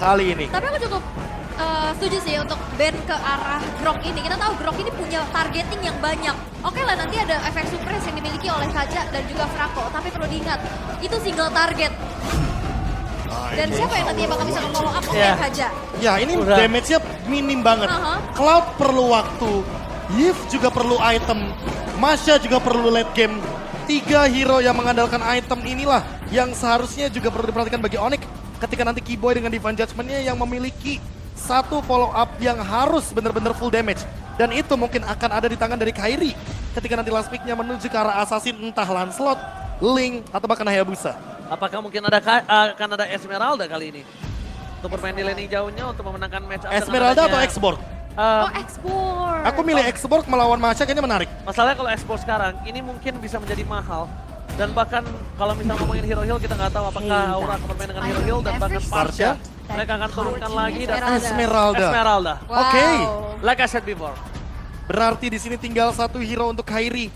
kali ini. Tapi aku cukup setuju sih untuk ban ke arah Grok ini. Kita tahu Grok ini punya targeting yang banyak. Oke lah, nanti ada efek suppress yang dimiliki oleh Kaja dan juga Frako. Tapi perlu diingat, itu single target. Dan siapa yang nantinya bakal bisa follow up Kaja? Ya ini damage-nya minim banget. Cloud perlu waktu, Yves juga perlu item, Masha juga perlu late game. 3 hero yang mengandalkan item inilah yang seharusnya juga perlu diperhatikan bagi Onyx ketika nanti Keyboy dengan Divine Judgment-nya yang memiliki satu follow up yang harus benar-benar full damage. Dan itu mungkin akan ada di tangan dari Kairi ketika nanti last pick-nya menuju ke arah Assassin, entah Lancelot, Link, atau bahkan Hayabusa. Apakah mungkin akan ada Esmeralda kali ini? Untuk bermain di laning jauhnya untuk memenangkan match up. Esmeralda atau X-Borg? X-Borg. Aku milih X-Borg melawan Masha kayaknya menarik. Masalahnya kalau X-Borg sekarang, ini mungkin bisa menjadi mahal. Dan bahkan kalau misalnya ngomongin Hero Heal, kita nggak tahu apakah Aura akan bermain dengan Hero Heal dan bahkan Parsha. Mereka akan turunkan lagi dan Esmeralda. Wow. Oke. Like I said before. Berarti di sini tinggal satu hero untuk Kairi.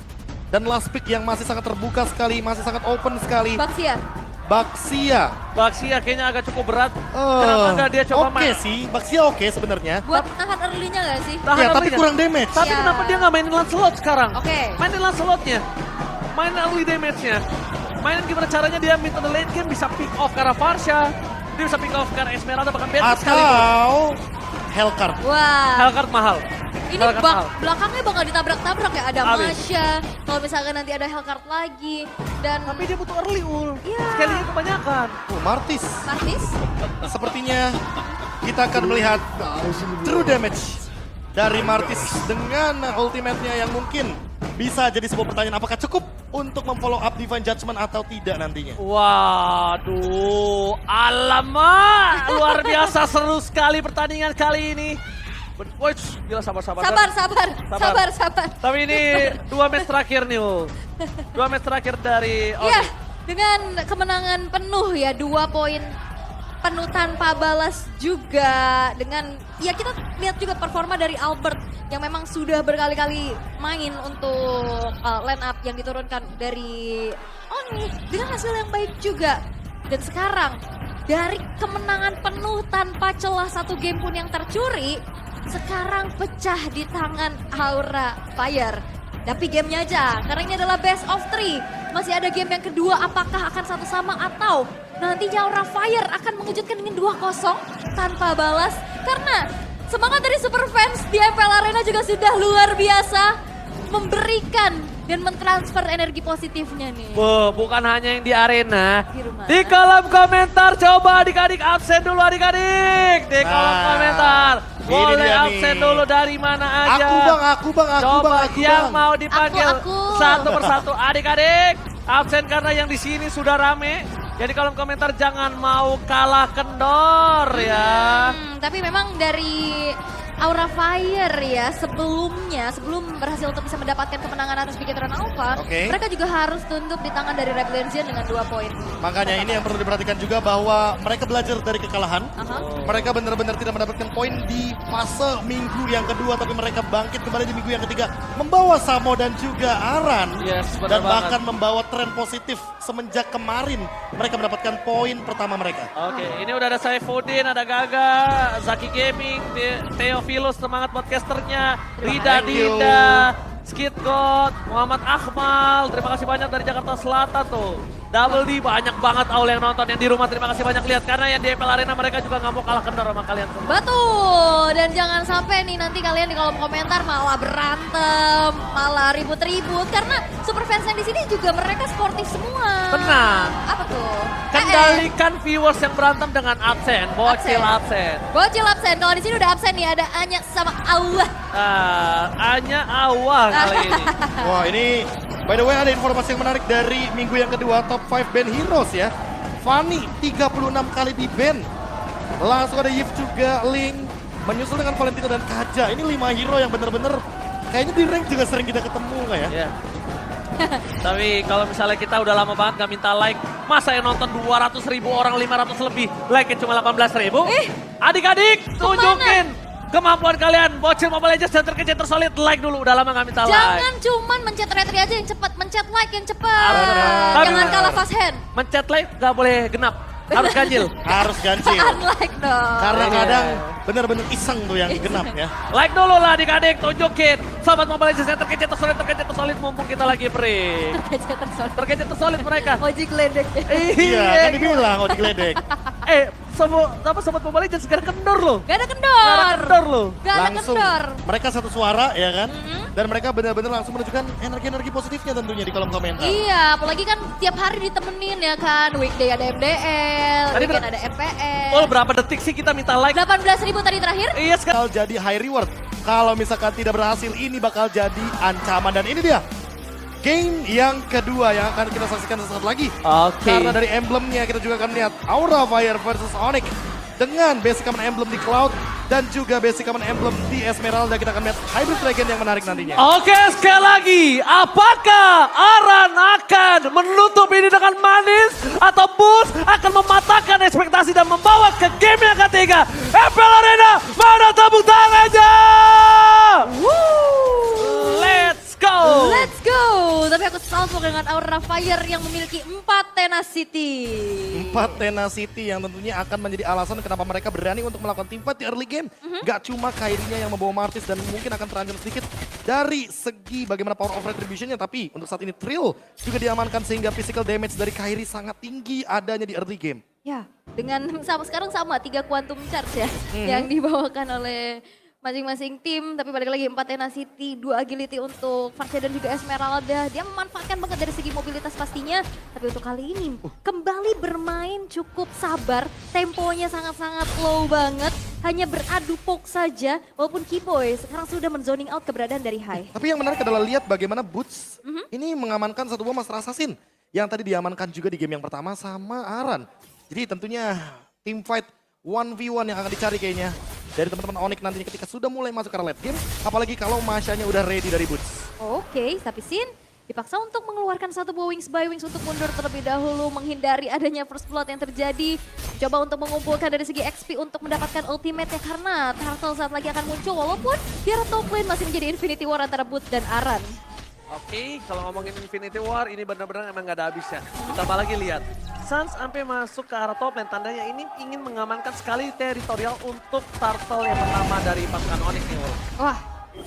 Dan last pick yang masih sangat terbuka sekali, masih sangat open sekali. Baxia. Baxia kayaknya agak cukup berat. Kenapa nggak dia coba main? Oke sih, Baxia oke sebenarnya. Buat tahan early-nya nggak sih? Ya, tapi kurang damage. Tapi kenapa dia nggak mainin Lancelot sekarang? Oke. Mainin Lancelotnya. Mainin early damage-nya. Mainin gimana caranya dia mid on the late game bisa pick off ke arah Parsha. Dia bisa pick off ke arah Esmeralda bahkan Betis sekalipun. Atau Hellcard. Wah. Hellcard mahal. Ini Hellcard mahal. belakangnya bakal ditabrak-tabrak ya. Ada Abis. Masha. Kalau misalkan nanti ada Hellcard lagi. Dan Tapi dia butuh early ul. Iya. Sekalinya kebanyakan. Martis. Martis. Sepertinya kita akan melihat true damage dari Martis dengan ultimate-nya yang mungkin bisa jadi sebuah pertanyaan apakah cukup untuk memfollow up Divine Judgment atau tidak nantinya. Waduh, alamak, luar biasa seru sekali pertandingan kali ini. Woi, gila sabar. Sabar. Tapi ini 2 match terakhir nih, Ul. 2 match terakhir dari Iya, dengan kemenangan penuh ya, 2 poin penuh tanpa balas juga. Dengan, ya kita lihat juga performa dari Albert yang memang sudah berkali-kali main untuk line up yang diturunkan dari Oni dengan hasil yang baik juga. Dan sekarang dari kemenangan penuh tanpa celah satu game pun yang tercuri, sekarang pecah di tangan Aura Fire. Tapi gamenya aja, karena ini adalah best of 3. Masih ada game yang kedua, apakah akan satu sama atau nantinya Aura Fire akan mengejutkan dengan 2-0 tanpa balas. Karena semangat dari super fans di MPL Arena juga sudah luar biasa memberikan dan mentransfer energi positifnya nih. bukan hanya yang di arena. Di rumah. Di kolom komentar coba adik-adik absen dulu adik-adik. Di kolom komentar. Boleh absen dulu dari mana aja. Aku bang. Coba yang mau dipanggil Aku. satu persatu adik-adik. Absen karena yang di sini sudah rame. Jadi kolom komentar jangan mau kalah kendor ya. Tapi memang dari Aura Fire ya, sebelum berhasil untuk bisa mendapatkan kemenangan atas Bigetron Alpha, mereka juga harus tunduk di tangan dari Red Legion dengan 2 poin. Makanya ini yang perlu diperhatikan juga bahwa mereka belajar dari kekalahan. Mereka benar-benar tidak mendapatkan poin di fase minggu yang kedua, tapi mereka bangkit kembali di minggu yang ketiga, membawa Samo dan juga Aran. Yes, dan bahkan membawa tren positif semenjak kemarin mereka mendapatkan poin pertama mereka. Oke, ini udah ada Saifuddin, ada Gaga, Zaki Gaming, Theophilus semangat podcasternya, Rida Dinda, Skid God, Muhammad Akmal, terima kasih banyak dari Jakarta Selatan tuh. Double D, banyak banget Aul yang nonton, yang di rumah terima kasih banyak lihat. Karena yang di MPL Arena mereka juga nggak mau kalah kendor sama kalian semua. Betul, dan jangan sampai nih nanti kalian di kolom komentar malah berantem, malah ribut-ribut. Karena super fans yang di sini juga mereka sportif semua. Tenang. Apa tuh? Kendalikan viewers yang berantem dengan absen, bocil absen. Bocil absen, kalau di sini udah absen nih ada Anya sama Allah. Hanya awal kali ini. Wah ini by the way ada informasi yang menarik dari minggu yang kedua top 5 band heroes ya. Fanny 36 kali di ban. Langsung ada Yves juga, Link. Menyusul dengan Valentino dan Kaja. Ini 5 hero yang bener-bener kayaknya di rank juga sering kita ketemu nggak ya? Yeah. Tapi kalau misalnya kita udah lama banget gak minta like, masa yang nonton 200.000 orang 500 lebih, like-nya cuma 18.000? Adik-adik, tunjukin kemampuan kalian. Bocil Mobile Legends center ke center solid, like dulu, udah lama gak minta like. Jangan cuman mencet retri aja yang cepat, mencet like yang cepat. Jangan kalah fast hand. Mencet like gak boleh genap. Harus ganjil. Harus ganjil. Unlike dong. Karena Iya. kadang bener-bener iseng tuh yang genap ya. Like dulu lah adik-adik, tunjukin. Sobat Mobile Legends yang terkejut tersolid mumpung kita lagi free. Terkejut tersolid mereka. Ojek ledek. Iya, kan dibilang Ojek Ledek. Sobat Mobile Legends sekarang kendor loh. Gak ada kendor. Loh. Gak ada Langsung kendor. mereka satu suara ya kan. Dan mereka benar-benar langsung menunjukkan energi-energi positifnya tentunya di kolom komentar. Iya, apalagi kan tiap hari ditemenin ya kan. Weekday ada MDL, Tadi weekend ada MPL. Oh, berapa detik sih kita minta like? 18.000 tadi terakhir. Iya sekarang. Bakal jadi high reward. Kalau misalkan tidak berhasil ini bakal jadi ancaman dan ini dia. Game yang kedua yang akan kita saksikan sesaat lagi. Oke. Karena dari emblemnya kita juga akan lihat Aura Fire versus Onyx. Dengan basic common emblem di Cloud dan juga basic common emblem di Esmeralda, kita akan lihat Hybrid Dragon yang menarik nantinya. Oke, sekali lagi, apakah Aran akan menutup ini dengan manis atau Boost akan mematahkan ekspektasi dan membawa ke game yang ketiga? MPL Arena, mana tepuk tangannya? Let's go! Let's go. Tapi aku salvo dengan Aura Fire yang memiliki 4 tenacity. 4 tenacity yang tentunya akan menjadi alasan kenapa mereka berani untuk melakukan teamfight di early game. Gak cuma Kairinya yang membawa Martis dan mungkin akan terancam sedikit dari segi bagaimana power of retribution-nya. Tapi untuk saat ini Trill juga diamankan sehingga physical damage dari Kairi sangat tinggi adanya di early game. Ya, dengan sekarang sama 3 quantum charge ya yang dibawakan oleh masing-masing tim, tapi balik lagi 4 tenacity, 2 agility untuk Varsha dan juga Esmeralda. Dia memanfaatkan banget dari segi mobilitas pastinya, tapi untuk kali ini kembali bermain cukup sabar, temponya sangat-sangat low banget, hanya beradu poke saja, walaupun Keyboy sekarang sudah menzoning out keberadaan dari High. Tapi yang menarik adalah lihat bagaimana Boots ini mengamankan satu buah Master Assassin yang tadi diamankan juga di game yang pertama sama Aran. Jadi tentunya team fight 1v1 yang akan dicari kayaknya dari teman-teman Onyx nantinya ketika sudah mulai masuk ke late game. Apalagi kalau Mashanya udah ready dari Boots. Oke, tapi Sin dipaksa untuk mengeluarkan satu buah Wings by Wings untuk mundur terlebih dahulu, menghindari adanya first blood yang terjadi. Coba untuk mengumpulkan dari segi XP untuk mendapatkan ultimate-nya karena Turtle saat lagi akan muncul. Walaupun di arah top lane masih menjadi Infinity War antara Boots dan Aran. Oke, kalau ngomongin Infinity War ini benar-benar emang gak ada habisnya. Ditambah lagi lihat, Suns sampai masuk ke arah top lane, tandanya ini ingin mengamankan sekali teritorial untuk Turtle yang pertama dari pasukan Onyx nih. Wah,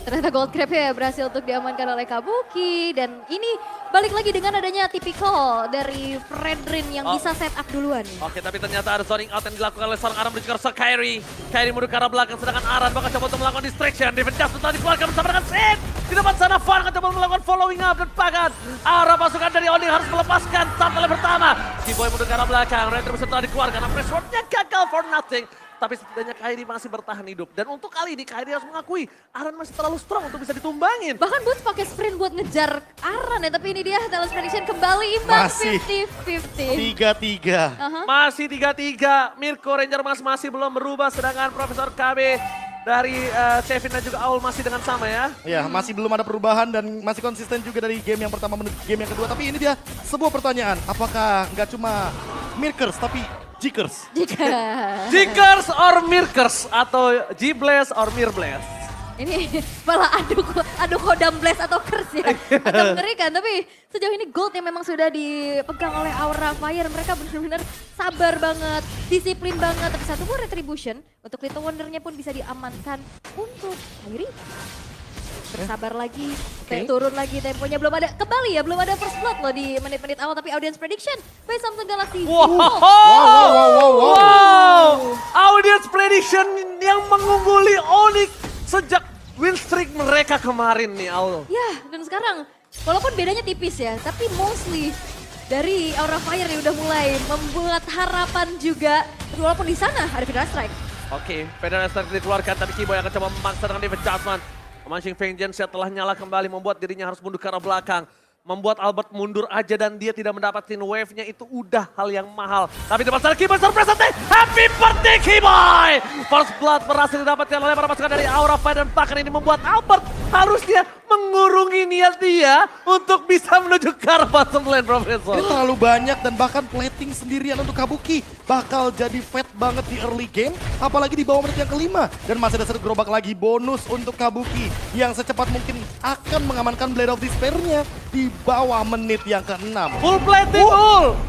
ternyata Gold Crab ya berhasil untuk diamankan oleh Kabuki. Dan ini balik lagi dengan adanya typical dari Fredrin yang bisa set up duluan. Oke, tapi ternyata ada zoning out yang dilakukan oleh seorang Aran menuju ke arah Kairi. Kairi mundur ke arah belakang, sedangkan Aran bakal coba untuk melakukan distraction. Defense Just untuk dikeluarkan bersama dengan Sid. Di depan sana Fan akan coba melakukan following up dan bahkan arah pasukan dari Onyx harus melepaskan Turtle yang pertama. Keyboy mundur ke arah belakang, Retribution telah dikeluarkan. Press Sword-nya gagal for nothing. Tapi setidaknya Kairi masih bertahan hidup. Dan untuk kali ini Kairi harus mengakui Aran masih terlalu strong untuk bisa ditumbangin. Bahkan Boots pakai sprint buat ngejar Aran ya, tapi ini dia Dallas Prediction kembali imbang Masih 50-50. 3-3. Masih 3-3, Mirko Ranger masih belum berubah, sedangkan Profesor KB dari Kevin dan juga Aul masih dengan sama ya. Ya, masih belum ada perubahan dan masih konsisten juga dari game yang pertama menuju game yang kedua. Tapi ini dia sebuah pertanyaan, apakah nggak cuma Mirkers tapi Jikers? Jikers or Mirkers atau G-Blast or Mirblast? Ini malah adu kodam blast atau curse ya. Agak mengerikan, tapi sejauh ini gold yang memang sudah dipegang oleh Aura Fire. Mereka benar-benar sabar banget, disiplin banget. Tapi satu buah retribution untuk Little Wonder-nya pun bisa diamankan untuk Kairi. Bersabar lagi, turun lagi temponya, belum ada, kembali ya, belum ada first blood loh di menit-menit awal. Tapi audience prediction by Samsung Galaxy. Wow. Audience prediction yang mengungguli Onyx sejak win streak mereka kemarin nih, Aul. Ya, dan sekarang walaupun bedanya tipis ya, tapi mostly dari Aura Fire yang udah mulai membuat harapan juga. Walaupun di sana ada Federal Strike. Oke, Federal Strike dikeluarkan, tapi Keyboy akan coba memaksa dengan David Jasmine. Mancing Vengeance telah nyala kembali, membuat dirinya harus mundur ke arah belakang. Membuat Albert mundur aja dan dia tidak mendapatkan wave-nya, itu udah hal yang mahal. Tapi di depan Keyboy surprise attack, happy birthday Keyboy! First blood berhasil didapatkan oleh para pasukan dari Aura Fire dan bahkan ini membuat Albert harusnya mengurungi niat dia untuk bisa menuju ke arah bottom lane, Profesor. Ini terlalu banyak dan bahkan plating sendirian untuk Kabuki. Bakal jadi fat banget di early game, apalagi di bawah menit yang kelima. Dan masih ada satu gerobak lagi bonus untuk Kabuki yang secepat mungkin akan mengamankan Blade of Despair-nya di bawah menit yang ke-6. Full plating,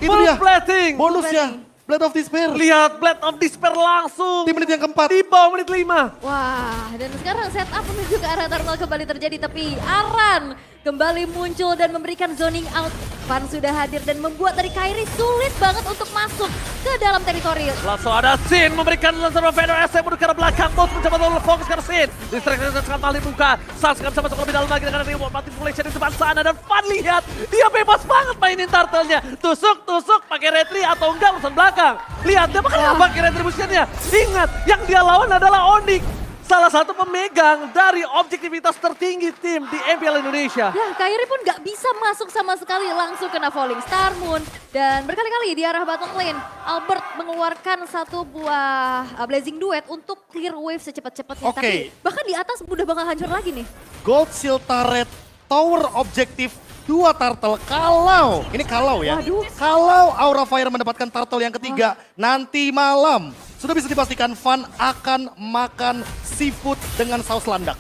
itu full dia. plating. Bonusnya Blade of Despair. Lihat Blade of Despair langsung. Di menit yang keempat. Di bawah menit 5. Wah, dan sekarang setup menuju ke arah turtle kembali terjadi, tapi Aran kembali muncul dan memberikan zoning out. Fan sudah hadir dan membuat dari Kairi sulit banget untuk masuk ke dalam teritori. Langsung ada Sin memberikan langsung Vader SM menuju ke arah belakang. Bos mencoba untuk fokus ke arah Sin. Distraction sangat paling buka. Sans nggak bisa masuk lebih dalam lagi dengan reward manipulation di depan sana. Dan Fan lihat, dia bebas banget mainin turtle-nya. Tusuk pakai retri atau enggak urusan belakang. Lihat dia bakal pakai retribution-nya. Ingat, yang dia lawan adalah Onyx. Salah satu pemegang dari objektivitas tertinggi tim di MPL Indonesia. Ya, Kairi pun nggak bisa masuk sama sekali, langsung kena Falling Star Moon. Dan berkali-kali di arah bottom lane, Albert mengeluarkan satu buah Blazing Duet untuk clear wave secepat-cepatnya. Oke. Tapi bahkan di atas udah bakal hancur lagi nih. Gold Shield Turret, Tower Objektif, 2 turtle. Kalau, ini kalau ya. Waduh. Kalau Aura Fire mendapatkan turtle yang ketiga, nanti malam sudah bisa dipastikan Fan akan makan seafood dengan saus landak.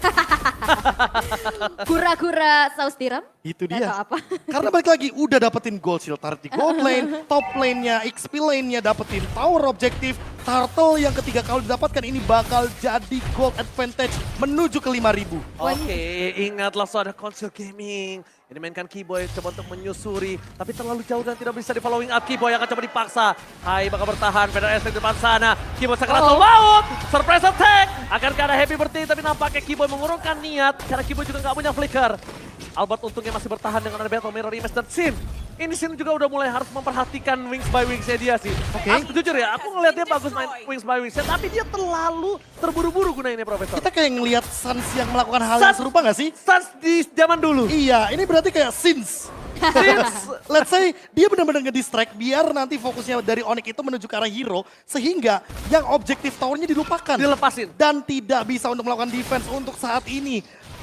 Kura-kura saus tiram? Itu Nggak dia. tahu apa. Karena balik lagi, udah dapetin Gold Shield Turret di gold lane, top lane-nya, XP lane-nya, dapetin Tower Objektif. Turtle yang ketiga kalau didapatkan ini bakal jadi gold advantage menuju ke 5.000. Oke, ingat langsung ada Console Gaming. Ini mainkan Keyboy coba untuk menyusuri, tapi terlalu jauh dan tidak bisa di following up. Keyboy akan coba dipaksa. Hai bakal bertahan, Vader SM di depan sana. Keyboy sekeras laut, surprise attack. Akankah ada Happy Birthday, tapi nampaknya Keyboy mengurungkan niat karena Keyboy juga nggak punya flicker. Albert untungnya masih bertahan dengan ada Battle Mirror Image dan Sin. Ini Sin juga udah mulai harus memperhatikan Wings by Wings-nya dia sih. Oke. Aku jujur ya, aku ngeliat dia bagus main Wings by Wings-nya, tapi dia terlalu terburu-buru gunainnya Profesor. Kita kayak ngelihat Suns yang melakukan hal yang Suns- serupa gak sih? Suns di zaman dulu. Iya, ini berarti kayak Sins. Let's say dia benar-benar ngedistract biar nanti fokusnya dari Onyx itu menuju ke arah hero sehingga yang objektif towernya dilupakan Dilepasin. dan tidak bisa untuk melakukan defense untuk saat ini.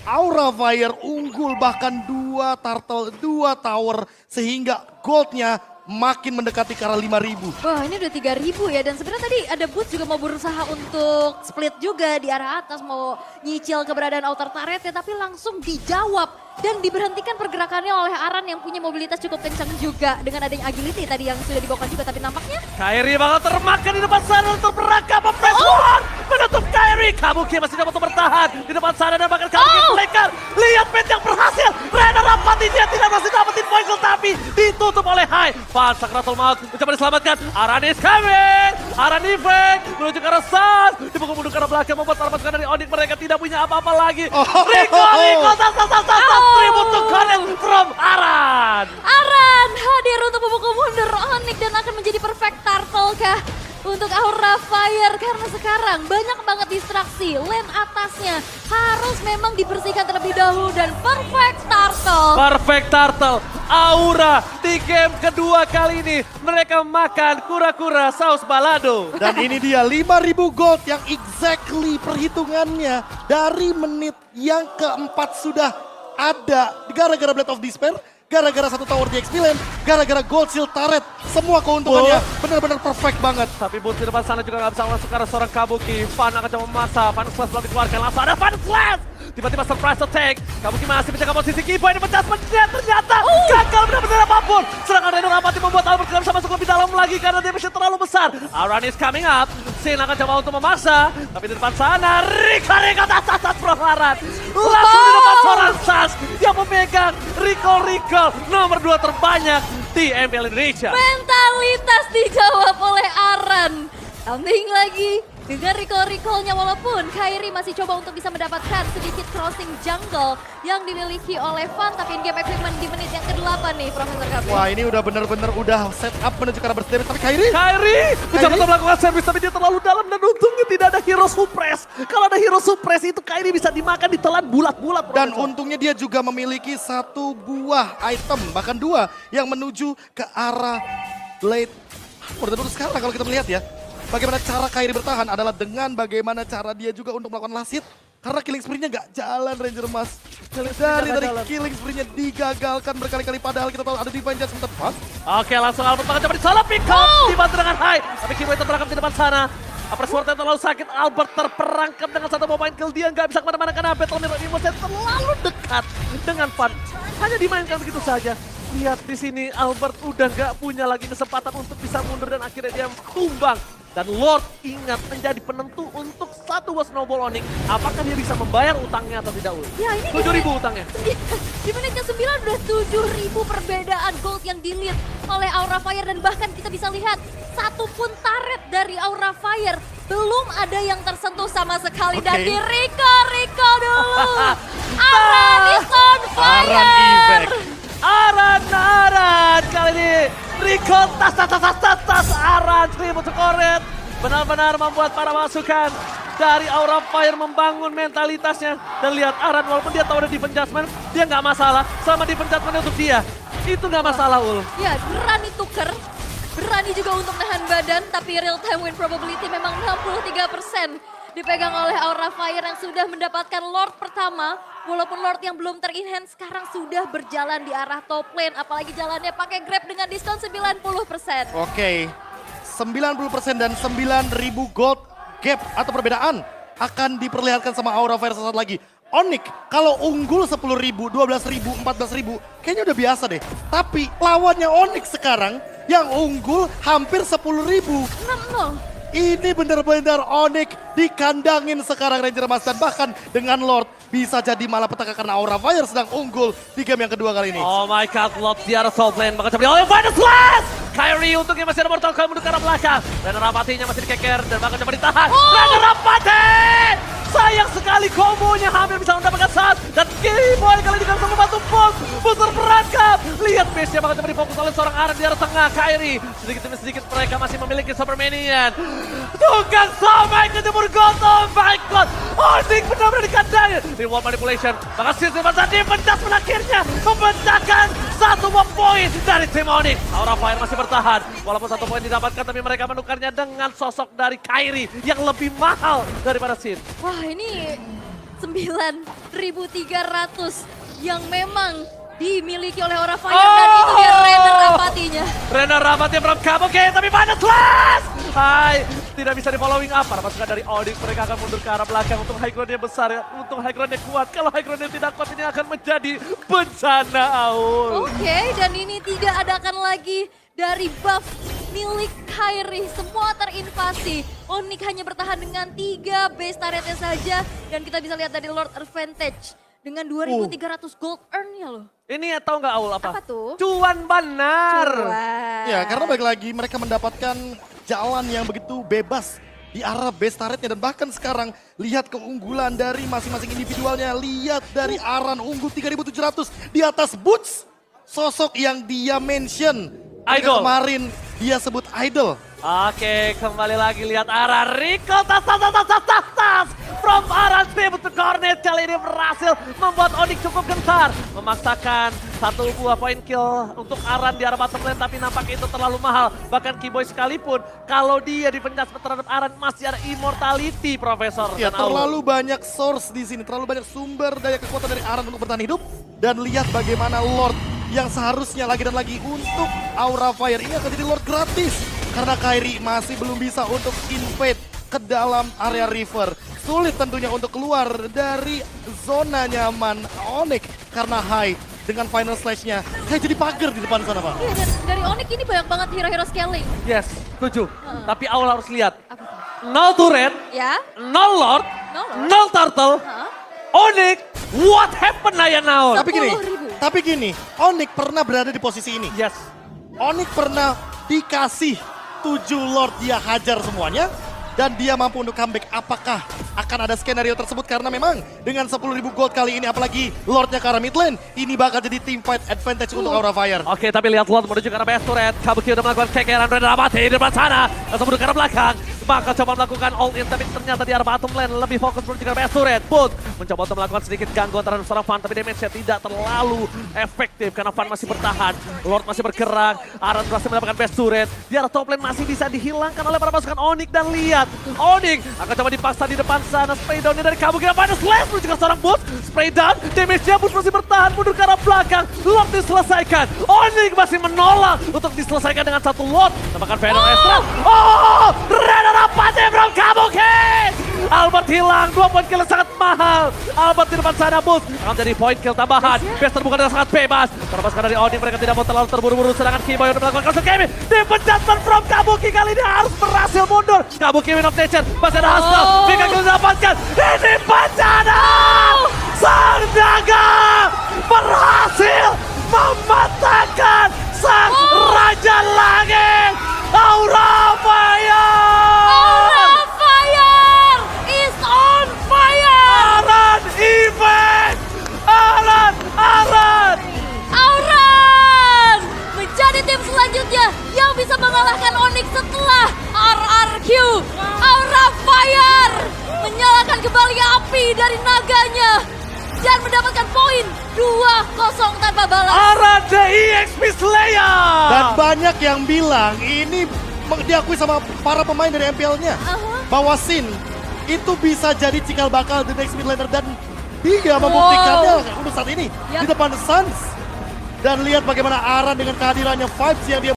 Aura Fire unggul bahkan 2 turtle, 2 tower sehingga goldnya makin mendekati ke arah 5.000. Wah, ini udah 3.000 ya, dan sebenarnya tadi ada Boots juga mau berusaha untuk split juga di arah atas, mau nyicil keberadaan outer turretnya, tapi langsung dijawab dan diberhentikan pergerakannya oleh Aran yang punya mobilitas cukup kencang juga dengan adanya agility tadi yang sudah dibawakan juga, tapi nampaknya Kairi bakal termakan di depan sana untuk merangkap Press One. Menutup Kairi. Kabuki masih dapat untuk bertahan di depan sana dan bahkan Kabuki flicker. Lihat pet yang berhasil. Renner Rapati dia tidak berhasil dapetin poin tapi ditutup oleh Hai. Fan Sakratul Maut mencoba diselamatkan. Aran is coming. Aran Ifek menuju ke arah Sun. Dipukul mundur ke arah belakang membuat pasukan dari Onyx mereka tidak punya apa-apa lagi. Rico, tribute to Conan from Aran. Aran hadir untuk memukul mundur Onyx dan akan menjadi perfect turtle kah untuk Aura Fire, karena sekarang banyak banget distraksi. Lane atasnya harus memang dibersihkan terlebih dahulu dan perfect turtle. Perfect Turtle, Aura di game kedua kali ini mereka makan kura-kura saus balado. Dan ini dia 5.000 gold yang exactly perhitungannya dari menit yang keempat sudah ada gara-gara Blade of Despair, gara-gara satu tower di XP lane, gara-gara Gold Shield Turret. Semua keuntungannya benar-benar perfect banget. Tapi Boots di depan sana juga nggak bisa masuk ke arah seorang Kabuki. Fan akan coba memaksa, Fan Slash belum dikeluarkan, langsung ada Fan Slash. Tiba-tiba surprise attack, Kabuki masih menjaga posisi Keyboy ini pecah ternyata gagal benar-benar apapun. Serangan Reno Rapati membuat Albert tidak bisa masuk lebih dalam lagi karena damage-nya terlalu besar. Aran is coming up, Sin akan coba untuk memaksa, tapi di depan sana Rico tas perlahan. Langsung di depan seorang Sas yang memegang Rico nomor 2 terbanyak di MPL Indonesia. Mentalitas dijawab oleh Aran. Kambing lagi dengan recall-recallnya, walaupun Kairi masih coba untuk bisa mendapatkan sedikit crossing jungle yang dimiliki oleh Fan, tapi in-game equipment di menit yang ke-8 nih Profesor Kambing. Wah, ini udah benar-benar udah set up menuju ke arah burst damage, tapi Kairi Mencoba untuk melakukan service tapi dia terlalu dalam dan untungnya tidak ada hero suppress. Kalau ada hero suppress itu Kairi bisa dimakan ditelan bulat-bulat. dan untungnya dia juga memiliki satu buah item, bahkan 2 yang menuju ke arah Blade. Menurut sekarang kalau kita melihat ya, bagaimana cara Kairi bertahan adalah dengan bagaimana cara dia juga untuk melakukan last hit. Karena killing spree-nya nggak jalan Ranger Mas. Dari killing spree-nya digagalkan berkali-kali padahal kita tahu ada Divine Judge sebentar pas. Oke, langsung Albert bakal coba disalah pick up dibantu dengan Hai. Tapi Keyboy terperangkap di depan sana. Apres Sword terlalu sakit, Albert terperangkap dengan satu pemain kill, dia nggak bisa kemana-mana karena Battle Mirror Image terlalu dekat dengan Fan. Hanya dimainkan begitu saja. lihat di sini Albert udah nggak punya lagi kesempatan untuk bisa mundur dan akhirnya dia tumbang. Dan Lord ingat menjadi penentu untuk satu buah snowball Onyx. Apakah dia bisa membayar utangnya atau tidak, Ul? Ya, ini 7.000 utangnya. Di menit ke-9 udah 7.000 perbedaan gold yang di-lead oleh Aura Fire. Dan bahkan kita bisa lihat satu pun turret dari Aura Fire belum ada yang tersentuh sama sekali. Dan di Rico dulu. Aran is on fire. Aran Ivek. Aran kali ini Rico tas Aran Tribute to Koret benar-benar membuat para masukan dari Aura Fire membangun mentalitasnya. Dan lihat Aran walaupun dia tahu ada defense judgment, dia nggak masalah selama defense judgment untuk dia itu nggak masalah, Ul. Ya, berani tuker, berani juga untuk nahan badan, tapi real time win probability memang 63% dipegang oleh Aura Fire yang sudah mendapatkan Lord pertama. Walaupun Lord yang belum ter-enhance sekarang sudah berjalan di arah top lane. Apalagi jalannya pakai grab dengan diskon 90%. Oke, 90% dan 9.000 gold gap atau perbedaan akan diperlihatkan sama Aura Fire sesaat lagi. Onyx kalau unggul 10.000, 12.000, 14.000 kayaknya udah biasa deh. Tapi lawannya Onyx sekarang yang unggul hampir 10.000. 6-0. Ini benar-benar Onyx dikandangin sekarang Ranger Mas. Dan bahkan dengan Lord bisa jadi malah petaka karena Aura Fire sedang unggul di game yang kedua kali ini. Oh my god, Lord di arah top lane bakal coba oleh Final Slash! Kyrie untungnya masih ada Mortal Kombat ke arah belakang. Rainer Rapatinya masih dikeker dan bakal coba ditahan. Rainer Rapati! Sayang sekali kombonya hampir bisa mendapatkan saat. Dan Keyboy kali ini bisa membantu Boss. Booster perangkap. Lihat base-nya bakal coba difokus oleh seorang Aran di arah tengah. Kyrie sedikit demi sedikit mereka masih memiliki Super Minion. Tukang sampai ke jemur gold. Oh my god. Onyx benar-benar dikandangin. Reward manipulation. Maka sistem tadi pendas akhirnya memecahkan satu buah poin dari tim Onyx. Aura Fire masih bertahan. Walaupun satu poin didapatkan tapi mereka menukarnya dengan sosok dari Kyrie yang lebih mahal daripada Sin. Wah, ini 9.300 yang memang dimiliki oleh Aura Fire. Dan itu dia Rainer Rapatinya. Rainer Rapati from Kabuki tapi Final Slash! Hai, tidak bisa di following up. Para pasukan dari Onyx mereka akan mundur ke arah belakang. Untuk high ground-nya besar ya, untuk high ground-nya kuat. Kalau high ground-nya tidak kuat ini akan menjadi bencana, Aul. Oke, dan ini tidak adakan lagi dari buff milik Kyrie. Semua terinvasi. Onyx hanya bertahan dengan 3 base turretnya saja. Dan kita bisa lihat dari Lord Advantage dengan 2.300 gold earn-nya loh. Ini tahu nggak, Aul, apa? Apa tuh? Cuan benar. Wah. Ya, karena balik lagi mereka mendapatkan jalan yang begitu bebas di arah base turretnya. Dan bahkan sekarang lihat keunggulan dari masing-masing individualnya. Lihat dari Aran unggul 3.700 di atas Boots. Sosok yang dia mention. Idol. Kemarin dia sebut idol. Oke, kembali lagi lihat Aran. Rico tas. From Aran Tribute to Cornet kali ini berhasil membuat Onyx cukup gentar. Memaksakan satu buah point kill untuk Aran di arah bottom lane. Tapi nampaknya itu terlalu mahal. Bahkan Keyboy sekalipun kalau dia dipenjas terhadap Aran masih ada immortality, Profesor. Ya, dan Aul. terlalu banyak source di sini. Terlalu banyak sumber daya kekuatan dari Aran untuk bertahan hidup. Dan lihat bagaimana Lord yang seharusnya lagi dan lagi untuk Aura Fire ini akan jadi Lord gratis. Karena Kyrie masih belum bisa untuk invade ke dalam area river. Sulit tentunya untuk keluar dari zona nyaman Onyx. Karena High dengan final slash-nya kayak jadi pagar di depan sana, Pak. Iya, dan dari Onyx ini banyak banget hero-hero scaling. Yes, setuju. Tapi Aul harus lihat. Apa tuh? 0 turret, Ya? 0 Lord, No Lord. 0 turtle. Hah? Onyx, what happened Naya now? Tapi gini, Onyx pernah berada di posisi ini. Yes. Onyx pernah dikasih 7 Lord, dia hajar semuanya. Dan dia mampu untuk comeback. Apakah akan ada skenario tersebut? Karena memang dengan 10.000 gold kali ini, apalagi Lordnya ke arah mid lane, ini bakal jadi team fight advantage untuk Aura Fire. Oke, tapi lihat Lord menuju ke arah base turret. Kabuki udah melakukan kekeran Rainer Rapati di depan sana. Langsung menuju ke arah belakang. Bakal coba melakukan all in, tapi ternyata di arah bottom lane lebih fokus menuju ke arah base turret. Boot mencoba untuk melakukan sedikit gangguan terhadap seorang Fan, tapi damage-nya tidak terlalu efektif karena Fan masih bertahan. Lord masih bergerak. Aran berhasil mendapatkan base turret. Di arah top lane masih bisa dihilangkan oleh para pasukan Onyx. Dan lihat, Onyx akan coba dipaksa di depan sana. Spray down-nya dari Kabuki. Final slash menuju ke seorang Boot. Spray down, damage-nya Boot masih bertahan mundur ke arah belakang. Lord diselesaikan. Onyx masih menolak untuk diselesaikan dengan satu Lord. Tambahkan Venom Extra. Oh! Rainer Rapati from Kabuki! Albert Albert hilang, 2 poin kill yang sangat mahal. Albert di depan sana, Bulls akan jadi poin kill tambahan. Best terbuka dengan sangat bebas. Terlepaskan dari Oni, mereka tidak mau terlalu terburu-buru. Sedangkan Kiboy untuk melakukan counter gaming. Dipencatkan from Kabuki kali ini harus berhasil mundur. Kabuki win of nature, masih ada hustle. Mika kill didapatkan. Ini bencana! Sang naga berhasil mematahkan sang Raja Langit. Aura Fire! Aura Fire is on fire! Aran Event! Aran! Auran menjadi tim selanjutnya yang bisa mengalahkan Onyx setelah RRQ. Aura Fire menyalakan kembali api dari naganya dan mendapatkan poin 2-0 tanpa balas. Aran the EXP Slayer! Dan banyak yang bilang ini diakui sama para pemain dari MPL-nya bahwa Sin itu bisa jadi cikal bakal the next mid laner dan dia membuktikannya untuk saat ini di depan Suns. Dan lihat bagaimana Aran dengan kehadirannya vibes yang dia